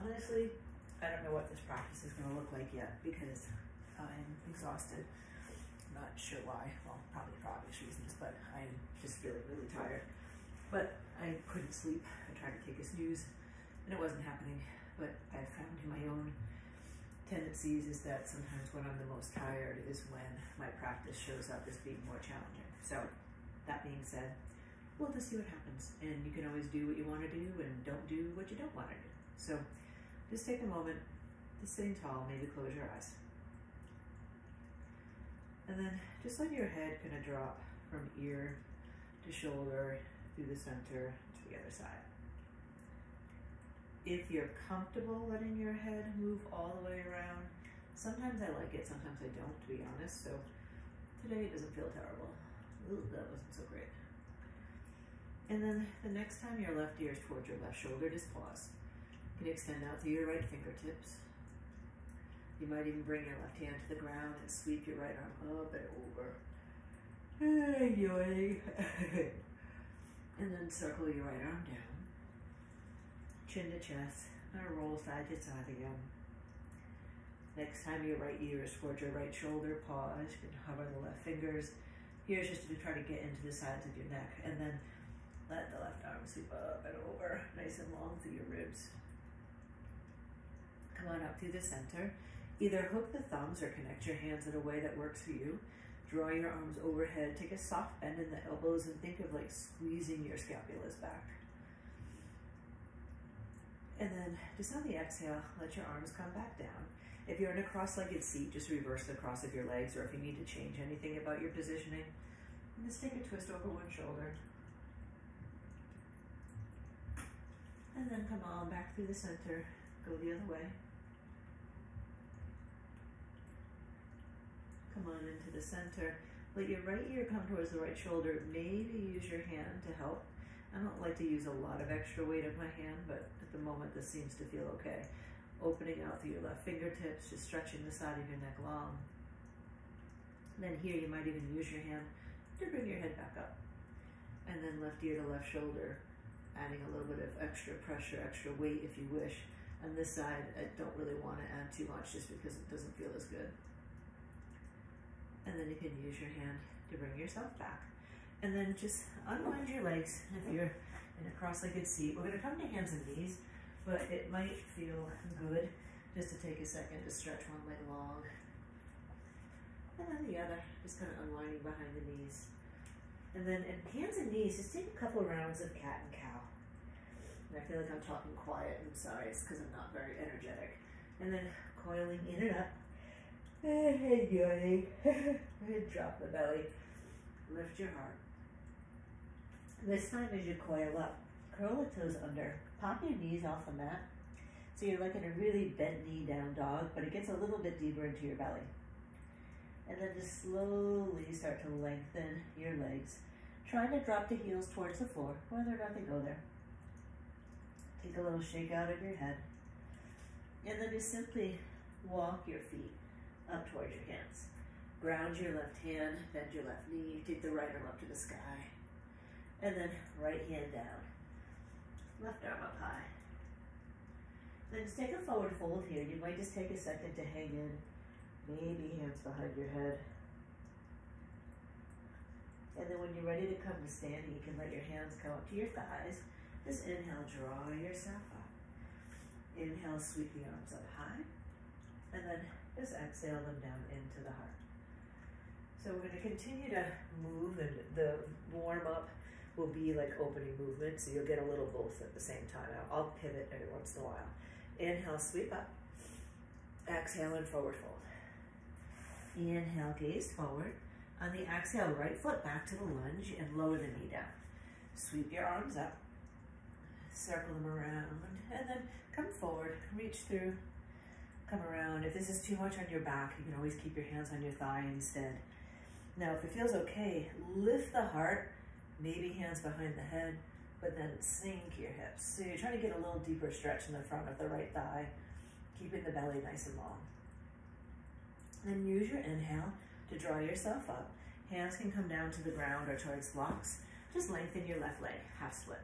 honestly, I don't know what this practice is going to look like yet because I'm exhausted. Not sure why. Well, probably for obvious reasons, but I'm just really, really tired. But I couldn't sleep. I tried to take a snooze and it wasn't happening. But I found in my own tendencies is that sometimes when I'm the most tired is when my practice shows up as being more challenging. So that being said, we'll just see what happens. And you can always do what you want to do and don't do what you don't want to do. So just take a moment, just sitting tall, maybe close your eyes. And then just let your head kind of drop from ear to shoulder, through the center to the other side. If you're comfortable letting your head move all the way around, sometimes I like it, sometimes I don't, to be honest. So today it doesn't feel terrible. Ooh, that wasn't so great. And then the next time your left ear is towards your left shoulder, just pause. You can extend out through your right fingertips. You might even bring your left hand to the ground and sweep your right arm up and over. And then circle your right arm down. Chin to chest. And roll side to side again. Next time your right ear is towards your right shoulder, pause. You can hover the left fingers. Here's just to try to get into the sides of your neck. And then let the left arm sweep up and over. Nice and long through your ribs. Come on up through the center. Either hook the thumbs or connect your hands in a way that works for you. Draw your arms overhead. Take a soft bend in the elbows and think of like squeezing your scapulas back. And then just on the exhale, let your arms come back down. If you're in a cross-legged seat, just reverse the cross of your legs, or if you need to change anything about your positioning, just take a twist over one shoulder. And then come on back through the center. Go the other way. Come on into the center. Let your right ear come towards the right shoulder. Maybe use your hand to help. I don't like to use a lot of extra weight of my hand, but at the moment this seems to feel okay. Opening out through your left fingertips, just stretching the side of your neck long. And then here you might even use your hand to bring your head back up. And then left ear to left shoulder, adding a little bit of extra pressure, extra weight if you wish. On this side, I don't really want to add too much just because it doesn't feel as good. And then you can use your hand to bring yourself back. And then just unwind your legs if you're in a cross-legged seat. We're going to come to hands and knees, but it might feel good just to take a second to stretch one leg long. And then the other, just kind of unwinding behind the knees. And then in hands and knees, just take a couple rounds of cat and cow. And I feel like I'm talking quiet, I'm sorry, it's because I'm not very energetic. And then coiling in and up. Hey, yawning. Drop the belly. Lift your heart. This time as you coil up, curl the toes under. Pop your knees off the mat. So you're like in a really bent knee down dog, but it gets a little bit deeper into your belly. And then just slowly start to lengthen your legs. Trying to drop the heels towards the floor, whether or not they go there. Take a little shake out of your head. And then just simply walk your feet up towards your hands. Ground your left hand, bend your left knee, take the right arm up to the sky. And then right hand down. Left arm up high. Then just take a forward fold here. You might just take a second to hang in. Maybe hands behind your head. And then when you're ready to come to standing, you can let your hands come up to your thighs. Just inhale, draw yourself up. Inhale, sweep the arms up high. And then just exhale them down into the heart. So we're going to continue to move, and the warm up will be like opening movement, so you'll get a little both at the same time. I'll pivot every once in a while. Inhale, sweep up. Exhale and forward fold. Inhale, gaze forward. On the exhale, right foot back to the lunge and lower the knee down. Sweep your arms up. Circle them around, and then come forward, reach through. Come around. If this is too much on your back, you can always keep your hands on your thigh instead. Now, if it feels okay, lift the heart, maybe hands behind the head, but then sink your hips. So you're trying to get a little deeper stretch in the front of the right thigh, keeping the belly nice and long. Then use your inhale to draw yourself up. Hands can come down to the ground or towards blocks. Just lengthen your left leg, half split.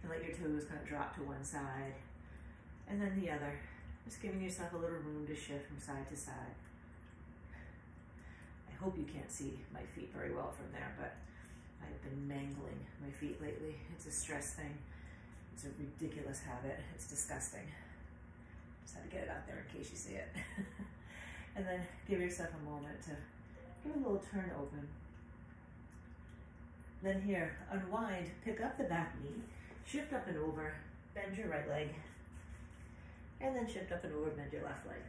You can let your toes kind of drop to one side. And then the other. Just giving yourself a little room to shift from side to side. I hope you can't see my feet very well from there, but I've been mangling my feet lately. It's a stress thing. It's a ridiculous habit. It's disgusting. Just had to get it out there in case you see it. And then give yourself a moment to give a little turn open. Then here, unwind, pick up the back knee, shift up and over, bend your right leg, and then shift up and over, bend your left leg.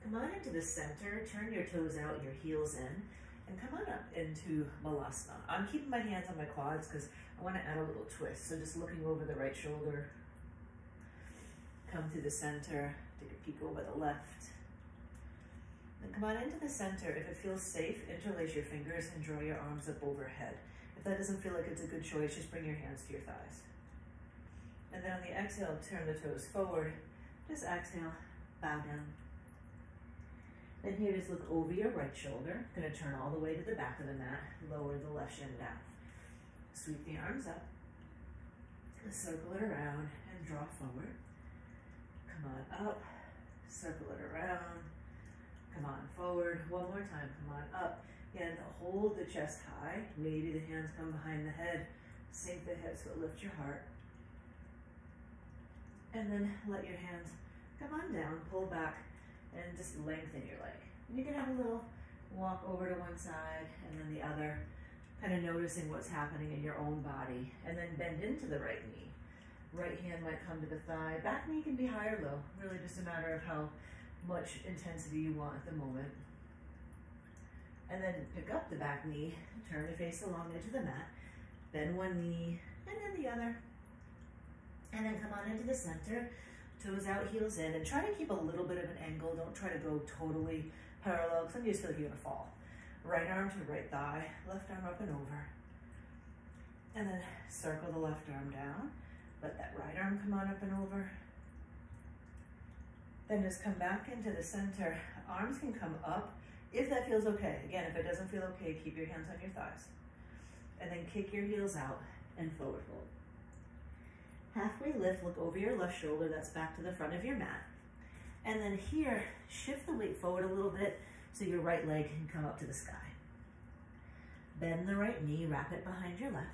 Come on into the center, turn your toes out, your heels in, and come on up into Balasana. I'm keeping my hands on my quads because I want to add a little twist. So just looking over the right shoulder, come to the center, take a peek over the left. Then come on into the center. If it feels safe, interlace your fingers and draw your arms up overhead. If that doesn't feel like it's a good choice, just bring your hands to your thighs. And then on the exhale, turn the toes forward. Just exhale, bow down. Then here, just look over your right shoulder. Gonna turn all the way to the back of the mat. Lower the left shin down. Sweep the arms up. Circle it around and draw forward. Come on up. Circle it around. Come on forward. One more time. Come on up. Again, hold the chest high. Maybe the hands come behind the head. Sink the hips, but lift your heart. And then let your hands come on down, pull back, and just lengthen your leg. And you can have a little walk over to one side and then the other, kind of noticing what's happening in your own body. And then bend into the right knee. Right hand might come to the thigh. Back knee can be high or low. Really just a matter of how much intensity you want at the moment. And then pick up the back knee, turn to face the long edge of the mat, bend one knee and then the other. And then come on into the center, toes out, heels in, and try to keep a little bit of an angle. Don't try to go totally parallel, because then you just feel like you're gonna fall. Right arm to right thigh, left arm up and over. And then circle the left arm down. Let that right arm come on up and over. Then just come back into the center. Arms can come up if that feels okay. Again, if it doesn't feel okay, keep your hands on your thighs. And then kick your heels out and forward fold. Halfway lift, look over your left shoulder, that's back to the front of your mat. And then here, shift the weight forward a little bit so your right leg can come up to the sky. Bend the right knee, wrap it behind your left.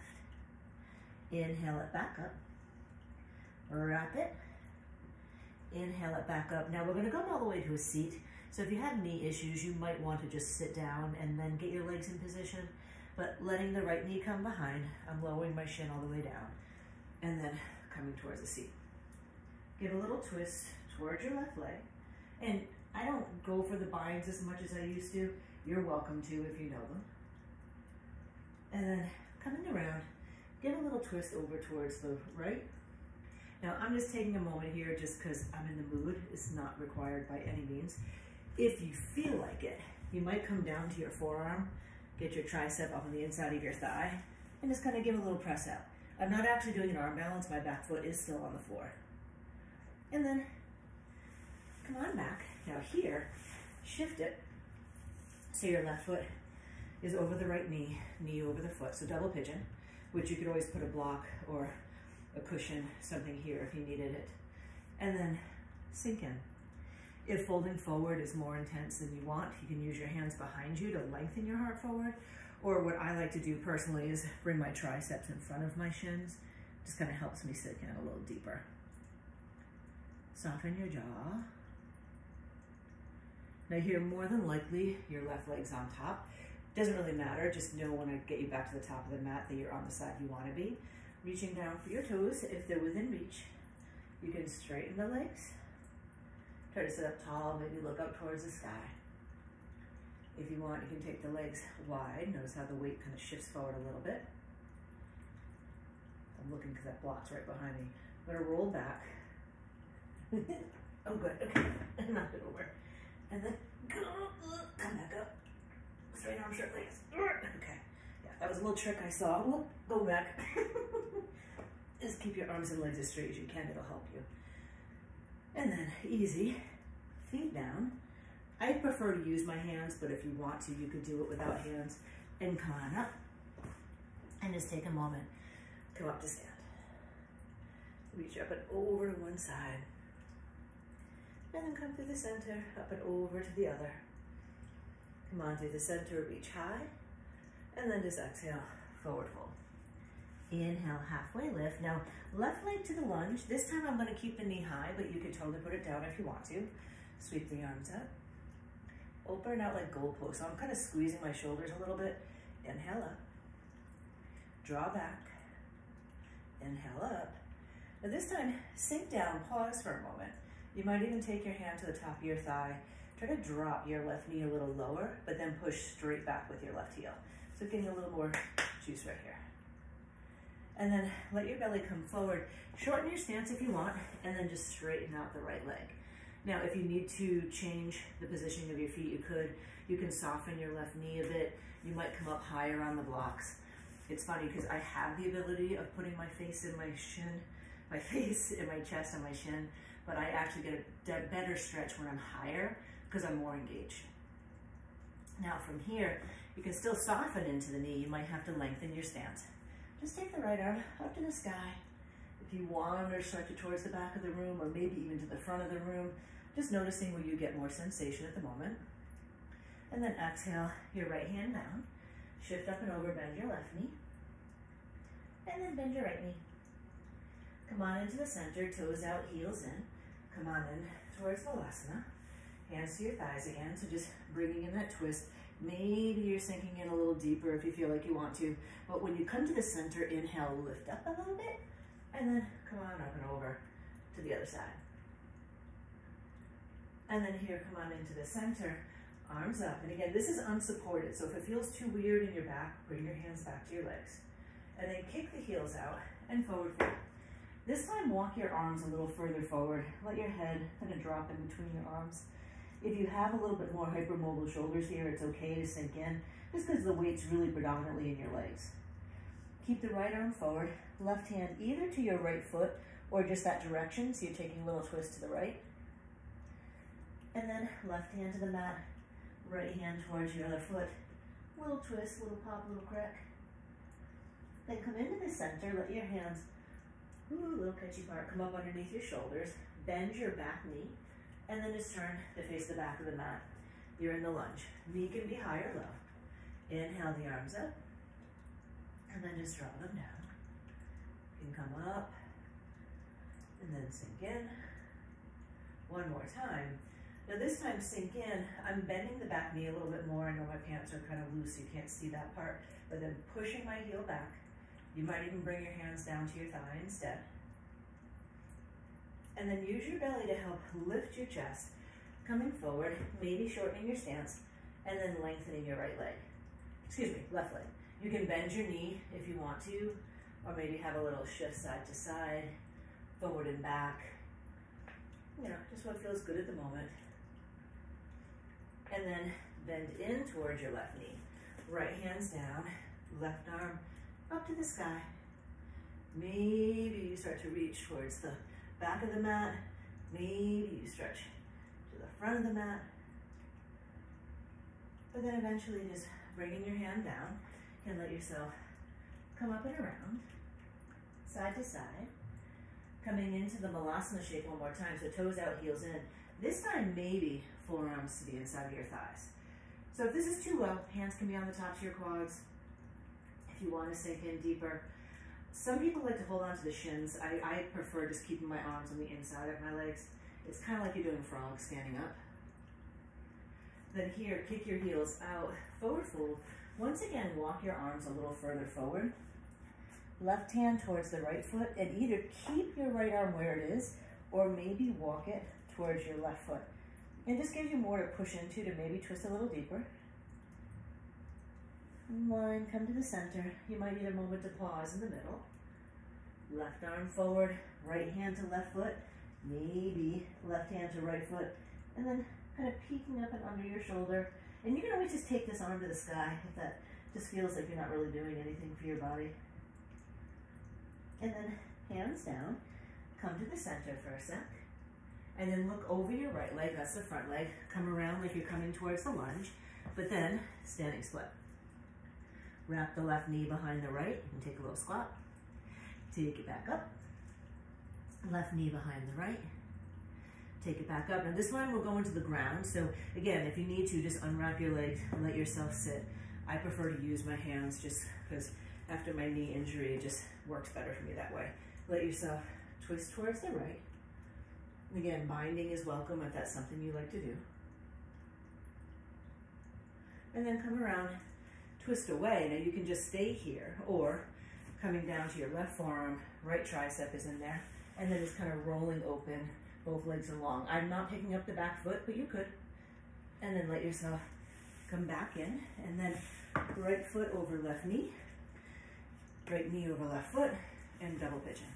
Inhale it back up. Wrap it. Inhale it back up. Now we're gonna come all the way to a seat. So if you have knee issues, you might want to just sit down and then get your legs in position. But letting the right knee come behind, I'm lowering my shin all the way down. And then coming towards the seat. Give a little twist towards your left leg. And I don't go for the binds as much as I used to. You're welcome to if you know them. And then coming around, give a little twist over towards the right. Now I'm just taking a moment here just because I'm in the mood. It's not required by any means. If you feel like it, you might come down to your forearm, get your tricep up on the inside of your thigh, and just kind of give a little press out. I'm not actually doing an arm balance, my back foot is still on the floor. And then come on back. Now here, shift it so your left foot is over the right knee, knee over the foot. So double pigeon, which you could always put a block or a cushion, something here if you needed it. And then sink in. If folding forward is more intense than you want, you can use your hands behind you to lengthen your heart forward. Or what I like to do personally is bring my triceps in front of my shins. Just kind of helps me sink in a little deeper. Soften your jaw. Now here, more than likely, your left leg's on top. Doesn't really matter, just know when I get you back to the top of the mat that you're on the side you want to be. Reaching down for your toes, if they're within reach. You can straighten the legs. Try to sit up tall, maybe look up towards the sky. If you want, you can take the legs wide. Notice how the weight kind of shifts forward a little bit. I'm looking because that block's right behind me. I'm gonna roll back. Oh good, okay, knock it over. And then come back up. Straight arm, short legs. Okay, yeah, that was a little trick I saw. Whoop, go back. Just keep your arms and legs as straight as you can, it'll help you. And then easy, feet down. I prefer to use my hands, but if you want to, you could do it without hands. And come on up. And just take a moment, come up to stand. Reach up and over to one side. And then come through the center, up and over to the other. Come on through the center, reach high. And then just exhale, forward fold. Inhale, halfway lift. Now, left leg to the lunge. This time I'm gonna keep the knee high, but you can totally put it down if you want to. Sweep the arms up. Open out like goalposts. So I'm kind of squeezing my shoulders a little bit. Inhale up. Draw back. Inhale up. Now this time, sink down, pause for a moment. You might even take your hand to the top of your thigh. Try to drop your left knee a little lower, but then push straight back with your left heel. So getting a little more juice right here. And then let your belly come forward. Shorten your stance if you want, and then just straighten out the right leg. Now, if you need to change the positioning of your feet, you could. You can soften your left knee a bit. You might come up higher on the blocks. It's funny because I have the ability of putting my face in my shin, my face in my chest and my shin, but I actually get a better stretch when I'm higher because I'm more engaged. Now from here, you can still soften into the knee. You might have to lengthen your stance. Just take the right arm up to the sky. If you want, or stretch it towards the back of the room, or maybe even to the front of the room, just noticing where you get more sensation at the moment. And then exhale your right hand down. Shift up and over, bend your left knee. And then bend your right knee. Come on into the center, toes out, heels in. Come on in towards Shavasana. Hands to your thighs again, so just bringing in that twist. Maybe you're sinking in a little deeper if you feel like you want to. But when you come to the center, inhale, lift up a little bit, and then come on up and over to the other side. And then here, come on into the center, arms up. And again, this is unsupported, so if it feels too weird in your back, bring your hands back to your legs. And then kick the heels out and forward fold. This time, walk your arms a little further forward. Let your head kind of drop in between your arms. If you have a little bit more hypermobile shoulders here, it's okay to sink in, just because the weight's really predominantly in your legs. Keep the right arm forward, left hand either to your right foot or just that direction, so you're taking a little twist to the right. And then left hand to the mat, right hand towards your other foot. Little twist, little pop, little crack. Then come into the center, let your hands, little catchy part, come up underneath your shoulders, bend your back knee, and then just turn to face the back of the mat. You're in the lunge. Knee can be high or low. Inhale the arms up, and then just draw them down. You can come up, and then sink in. One more time. Now this time sink in, I'm bending the back knee a little bit more. I know my pants are kind of loose, so you can't see that part, but then pushing my heel back. You might even bring your hands down to your thigh instead. And then use your belly to help lift your chest, coming forward, maybe shortening your stance, and then lengthening your right leg. Excuse me, left leg. You can bend your knee if you want to, or maybe have a little shift side to side, forward and back. You know, just what feels good at the moment. And then bend in towards your left knee. Right hand's down, left arm up to the sky. Maybe you start to reach towards the back of the mat. Maybe you stretch to the front of the mat. But then eventually just bringing your hand down and let yourself come up and around, side to side. Coming into the Malasana shape one more time, so toes out, heels in. This time, maybe forearms to the inside of your thighs. So if this is too low, hands can be on the tops of your quads. If you want to sink in deeper. Some people like to hold on to the shins. I prefer just keeping my arms on the inside of my legs. It's kind of like you're doing frogs standing up. Then here, kick your heels out, forward fold. Once again, walk your arms a little further forward. Left hand towards the right foot, and either keep your right arm where it is, or maybe walk it towards your left foot. And just gives you more to push into to maybe twist a little deeper. Line, come to the center. You might need a moment to pause in the middle. Left arm forward, right hand to left foot, maybe left hand to right foot, and then kind of peeking up and under your shoulder. And you can always just take this arm to the sky if that just feels like you're not really doing anything for your body. And then hands down, come to the center for a sec, and then look over your right leg, that's the front leg, come around like you're coming towards the lunge, but then standing split. Wrap the left knee behind the right and take a little squat. Take it back up. Left knee behind the right. Take it back up. Now this one will go into the ground. So again, if you need to, just unwrap your legs and let yourself sit. I prefer to use my hands just because after my knee injury, it just works better for me that way. Let yourself twist towards the right. Again, binding is welcome if that's something you like to do. And then come around, twist away. Now you can just stay here, or coming down to your left forearm, right tricep is in there, and then just kind of rolling open, both legs are long. I'm not picking up the back foot, but you could. And then let yourself come back in, and then right foot over left knee, right knee over left foot, and double pigeon.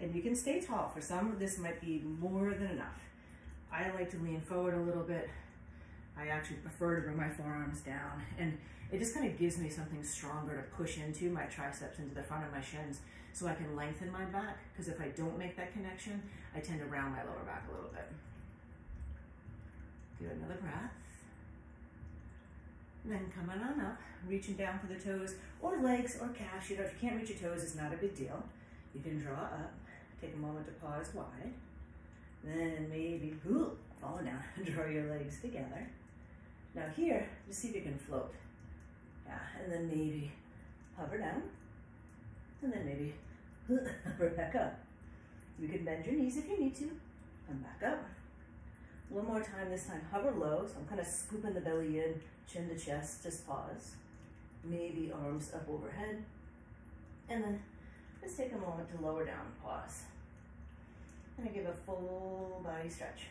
And you can stay tall. For some, this might be more than enough. I like to lean forward a little bit. I actually prefer to bring my forearms down, and it just kind of gives me something stronger to push into my triceps, into the front of my shins, so I can lengthen my back, because if I don't make that connection, I tend to round my lower back a little bit. Do another breath. And then coming on up, reaching down for the toes, or legs, or calves. You know, if you can't reach your toes, it's not a big deal. You can draw up, take a moment to pause wide, then maybe fall down and draw your legs together. Now here, just see if you can float. Yeah, and then maybe hover down, and then maybe hover back up. You can bend your knees if you need to, and back up. One more time, this time hover low, so I'm kind of scooping the belly in, chin to chest, just pause. Maybe arms up overhead, and then just take a moment to lower down, pause. And give a full body stretch.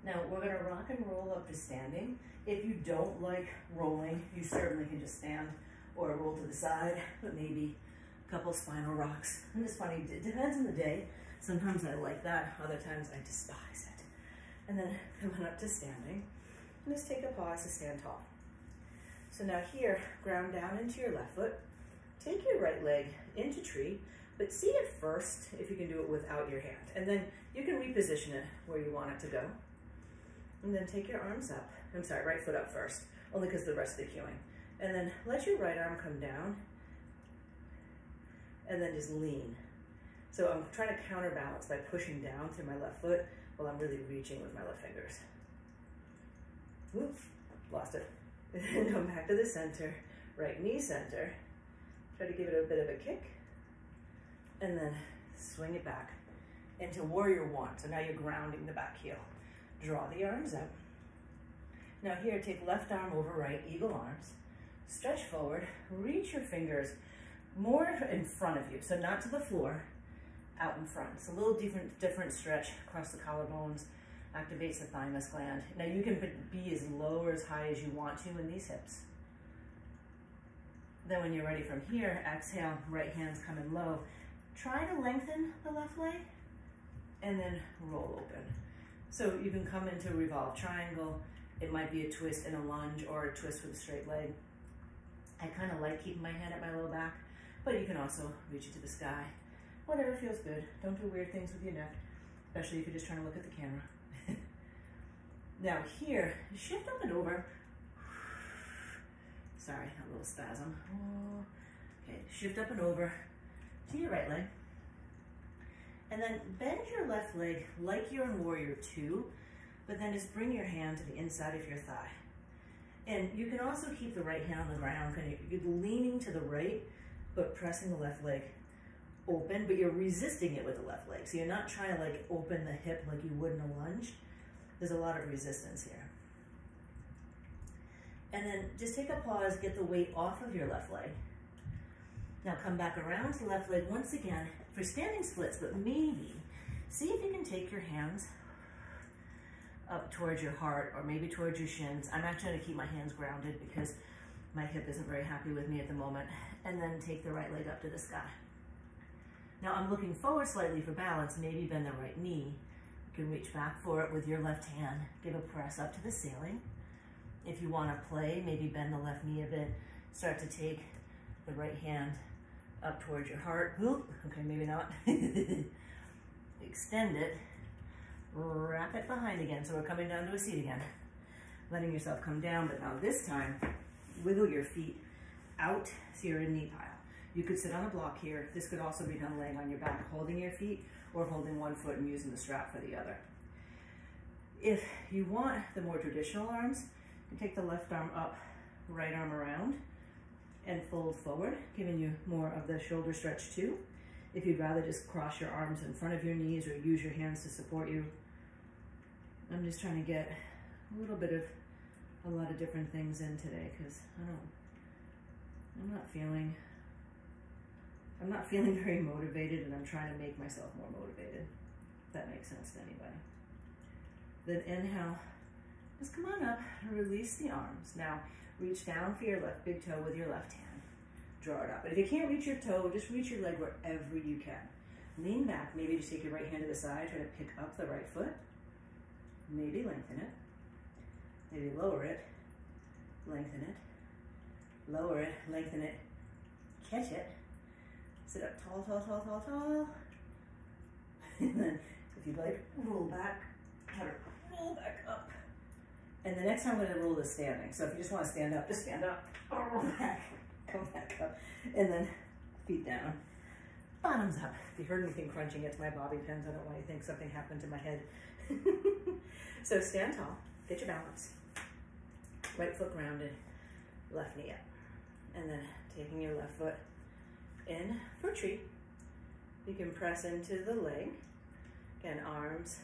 Now we're gonna rock and roll up to standing. If you don't like rolling, you certainly can just stand or roll to the side, but maybe a couple spinal rocks. And it's funny, it depends on the day. Sometimes I like that, other times I despise it. And then coming up to standing, and just take a pause to stand tall. So now here, ground down into your left foot. Take your right leg into tree, but see it first if you can do it without your hand. And then you can reposition it where you want it to go. And then take your arms up. I'm sorry, right foot up first, only because the rest of the cueing. And then let your right arm come down, and then just lean. So I'm trying to counterbalance by pushing down through my left foot while I'm really reaching with my left fingers. Whoops, lost it. And then come back to the center, right knee center. Try to give it a bit of a kick, and then swing it back into warrior one. So now you're grounding the back heel. Draw the arms up. Now here, take left arm over right, eagle arms. Stretch forward, reach your fingers more in front of you. So not to the floor, out in front. It's a little different stretch across the collarbones, activates the thymus gland. Now you can be as low or as high as you want to in these hips. Then when you're ready from here, exhale, right hand's coming low. Try to lengthen the left leg and then roll open. So you can come into a revolved triangle. It might be a twist and a lunge or a twist with a straight leg. I kind of like keeping my hand at my low back, but you can also reach it to the sky. Whatever feels good. Don't do weird things with your neck, especially if you're just trying to look at the camera. Now here, shift up and over. Sorry, a little spasm. Okay, shift up and over to your right leg. And then bend your left leg like you're in warrior two, but then just bring your hand to the inside of your thigh. And you can also keep the right hand on the ground, you're leaning to the right, but pressing the left leg open, but you're resisting it with the left leg. So you're not trying to like open the hip like you would in a lunge. There's a lot of resistance here. And then just take a pause, get the weight off of your left leg. Now come back around to the left leg once again for standing splits, but maybe see if you can take your hands up towards your heart or maybe towards your shins. I'm actually going to keep my hands grounded because my hip isn't very happy with me at the moment. And then take the right leg up to the sky. Now I'm looking forward slightly for balance, maybe bend the right knee. You can reach back for it with your left hand. Give a press up to the ceiling. If you want to play, maybe bend the left knee a bit. Start to take the right hand up towards your heart. Ooh, okay, maybe not. Extend it. Wrap it behind again. So we're coming down to a seat again. Letting yourself come down, but now this time, wiggle your feet out so you're in knee pile. You could sit on a block here. This could also be done laying on your back, holding your feet, or holding one foot and using the strap for the other. If you want the more traditional arms, you take the left arm up, right arm around, and fold forward, giving you more of the shoulder stretch too. If you'd rather just cross your arms in front of your knees or use your hands to support you. I'm just trying to get a little bit of a lot of different things in today because I'm not feeling very motivated, and I'm trying to make myself more motivated. If that makes sense to anybody. Then inhale, just come on up and release the arms. Now reach down for your left big toe with your left hand. Draw it up. But if you can't reach your toe, just reach your leg wherever you can. Lean back, maybe just take your right hand to the side, try to pick up the right foot. Maybe lengthen it. Maybe lower it, lengthen it, lower it, lengthen it, catch it. Sit up tall, tall, tall, tall, tall. And then if you'd like, roll back, try to roll back up. And the next time I'm gonna roll is standing. So if you just wanna stand up, just stand up, roll back, come back up. And then feet down, bottoms up. If you heard anything crunching, it's my bobby pins. I don't want you to think something happened to my head. So stand tall, get your balance. Right foot grounded, left knee up. And then taking your left foot in for tree. You can press into the leg. Again, arms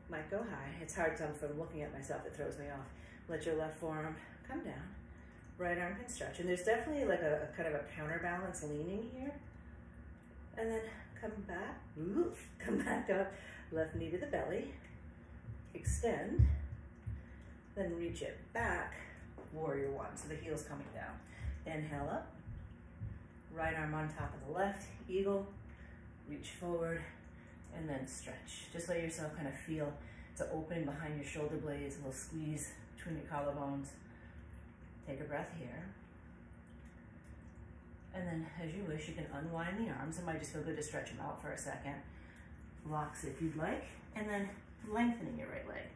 might go high. It's hard from looking at myself, it throws me off. Let your left forearm come down. Right arm can stretch. And there's definitely like a kind of a counterbalance leaning here. And then come back, come back up. Left knee to the belly. Extend. Then reach it back, warrior one. So the heel's coming down. Inhale up. Right arm on top of the left, eagle. Reach forward and then stretch. Just let yourself kind of feel it's an opening behind your shoulder blades, a little squeeze between your collarbones. Take a breath here. And then as you wish, you can unwind the arms. It might just feel good to stretch them out for a second. Locks if you'd like. And then lengthening your right leg.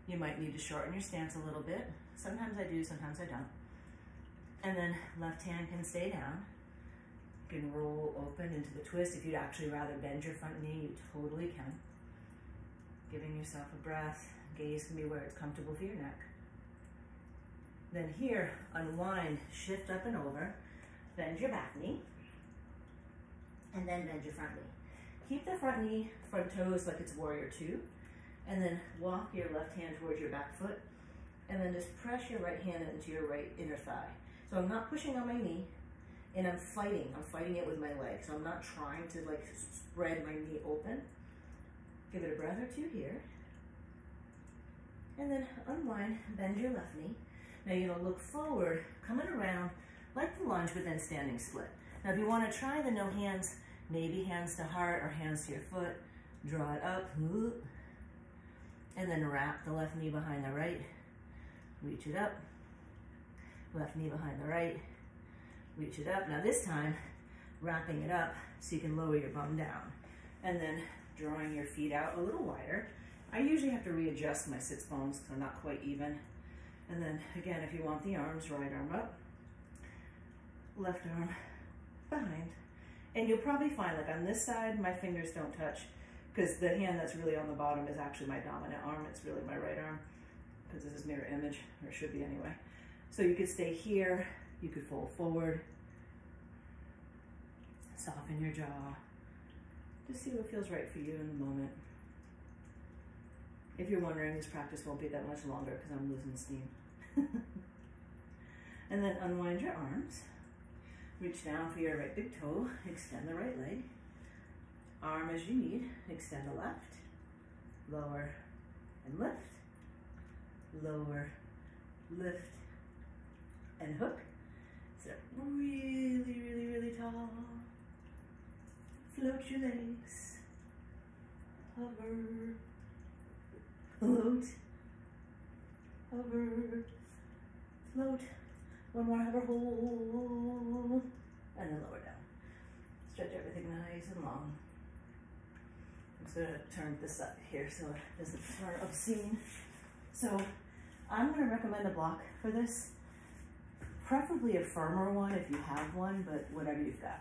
You might need to shorten your stance a little bit. Sometimes I do, sometimes I don't. And then left hand can stay down. You can roll open into the twist. If you'd actually rather bend your front knee, you totally can. Giving yourself a breath. Gaze can be where it's comfortable for your neck. Then here, unwind, shift up and over. Bend your back knee. And then bend your front knee. Keep the front knee, front toes like it's warrior two. And then walk your left hand towards your back foot. And then just press your right hand into your right inner thigh. So I'm not pushing on my knee, and I'm fighting it with my leg. So I'm not trying to like spread my knee open. Give it a breath or two here. And then unwind, bend your left knee. Now you're gonna look forward, coming around like the lunge, but then standing split. Now if you wanna try the no hands, maybe hands to heart or hands to your foot, draw it up, and then wrap the left knee behind the right, reach it up, left knee behind the right, reach it up. Now this time, wrapping it up so you can lower your bum down. And then drawing your feet out a little wider. I usually have to readjust my sits bones because they're not quite even. And then again, if you want the arms, right arm up, left arm behind. And you'll probably find like on this side, my fingers don't touch because the hand that's really on the bottom is actually my dominant arm. It's really my right arm because this is mirror image, or it should be anyway. So you could stay here, you could fold forward, soften your jaw, just see what feels right for you in the moment. If you're wondering, this practice won't be that much longer because I'm losing steam. And then unwind your arms, reach down for your right big toe, extend the right leg, arm as you need, extend the left, lower and lift, lower, lift, and hook. Sit up really, really, really tall. Float your legs. Hover. Float. Hover. Float. One more hover, hold. And then lower down. Stretch everything nice and long. I'm just going to turn this up here so it doesn't turn obscene. So I'm going to recommend a block for this. preferably a firmer one if you have one, but whatever you've got.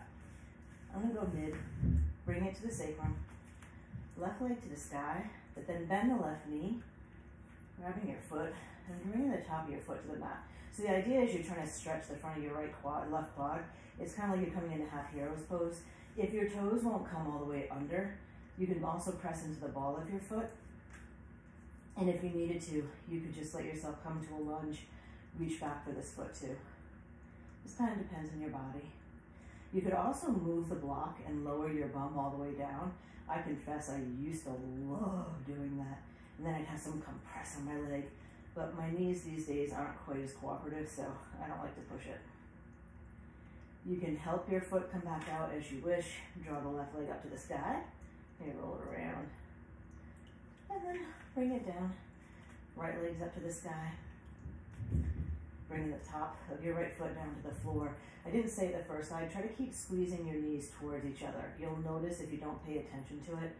I'm gonna go mid, bring it to the sacrum, left leg to the sky, but then bend the left knee, grabbing your foot, and bringing the top of your foot to the mat. So the idea is you're trying to stretch the front of your right quad, left quad. It's kind of like you're coming into half hero's pose. If your toes won't come all the way under, you can also press into the ball of your foot. And if you needed to, you could just let yourself come to a lunge, reach back for this foot too. This kind of depends on your body. You could also move the block and lower your bum all the way down. I confess I used to love doing that. And then I'd have someone come press on my leg. But my knees these days aren't quite as cooperative, so I don't like to push it. You can help your foot come back out as you wish. Draw the left leg up to the sky. You roll it around. And then bring it down. Right leg's up to the sky. Bringing the top of your right foot down to the floor. I didn't say it the first side. Try to keep squeezing your knees towards each other. You'll notice if you don't pay attention to it,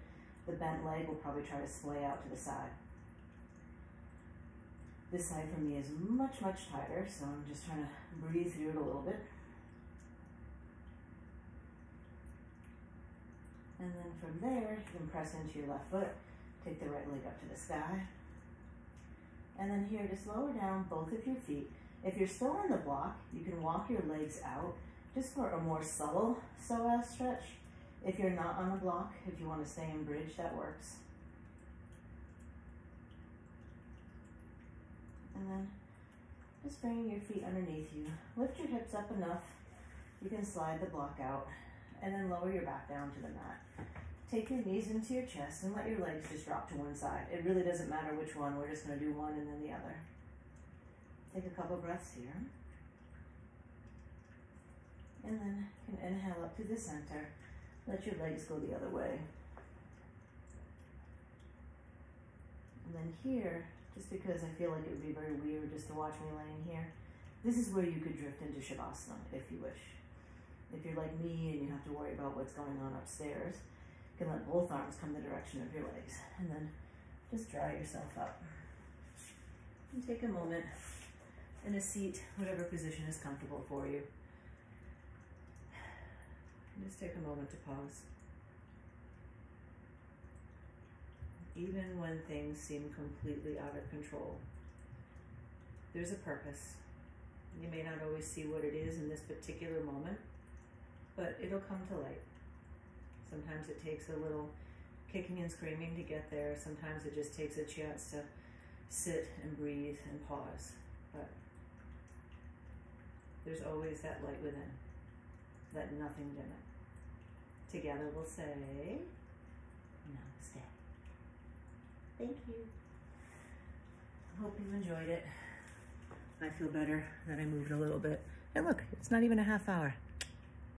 the bent leg will probably try to splay out to the side. This side for me is much, much tighter, so I'm just trying to breathe through it a little bit. And then from there, you can press into your left foot, take the right leg up to the sky. And then here, just lower down both of your feet. If you're still on the block, you can walk your legs out just for a more subtle psoas stretch. If you're not on the block, if you want to stay in bridge, that works. And then just bringing your feet underneath you. Lift your hips up enough. You can slide the block out and then lower your back down to the mat. Take your knees into your chest and let your legs just drop to one side. It really doesn't matter which one. We're just going to do one and then the other. Take a couple breaths here. And then you can inhale up to the center. Let your legs go the other way. And then here, just because I feel like it would be very weird just to watch me laying here, this is where you could drift into Shavasana if you wish. If you're like me and you have to worry about what's going on upstairs, you can let both arms come the direction of your legs. And then just dry yourself up. And take a moment in a seat, whatever position is comfortable for you. And just take a moment to pause. Even when things seem completely out of control, there's a purpose. You may not always see what it is in this particular moment, but it'll come to light. Sometimes it takes a little kicking and screaming to get there. Sometimes it just takes a chance to sit and breathe and pause. But there's always that light within. Let nothing dim it. Together we'll say, Namaste. Thank you. I hope you enjoyed it. I feel better that I moved a little bit. And look, it's not even a half hour.